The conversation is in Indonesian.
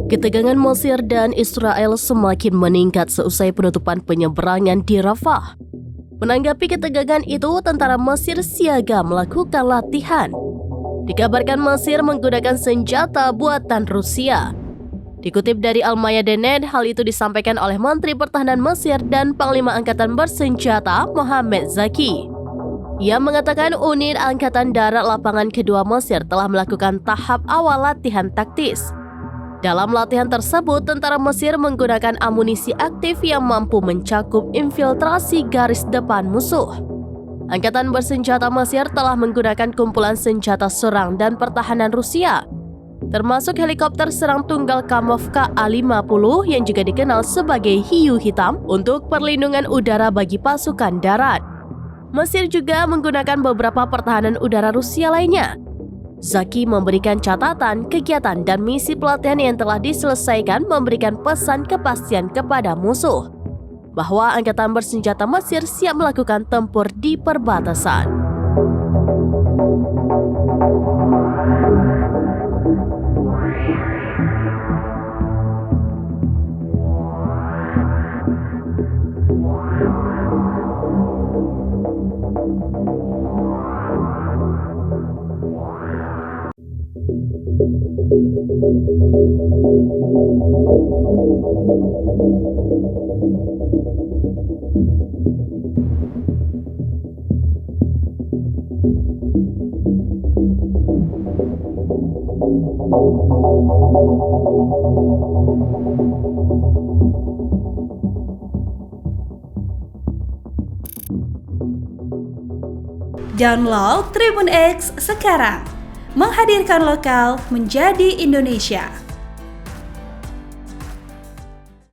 Ketegangan Mesir dan Israel semakin meningkat seusai penutupan penyeberangan di Rafah. Menanggapi ketegangan itu, tentara Mesir siaga melakukan latihan. Dikabarkan Mesir menggunakan senjata buatan Rusia. Dikutip dari Al-Mayadeen, hal itu disampaikan oleh Menteri Pertahanan Mesir dan Panglima Angkatan Bersenjata Mohamed Zaki. Ia mengatakan unit Angkatan Darat Lapangan Kedua Mesir telah melakukan tahap awal latihan taktis. Dalam latihan tersebut, tentara Mesir menggunakan amunisi aktif yang mampu mencakup infiltrasi garis depan musuh. Angkatan Bersenjata Mesir telah menggunakan kumpulan senjata serang dan pertahanan Rusia, termasuk helikopter serang tunggal Kamov Ka-50 yang juga dikenal sebagai hiu hitam untuk perlindungan udara bagi pasukan darat. Mesir juga menggunakan beberapa pertahanan udara Rusia lainnya. Zaki memberikan catatan, kegiatan, dan misi pelatihan yang telah diselesaikan memberikan pesan kepastian kepada musuh bahwa Angkatan Bersenjata Mesir siap melakukan tempur di perbatasan. Download Tribun X sekarang, menghadirkan lokal menjadi Indonesia.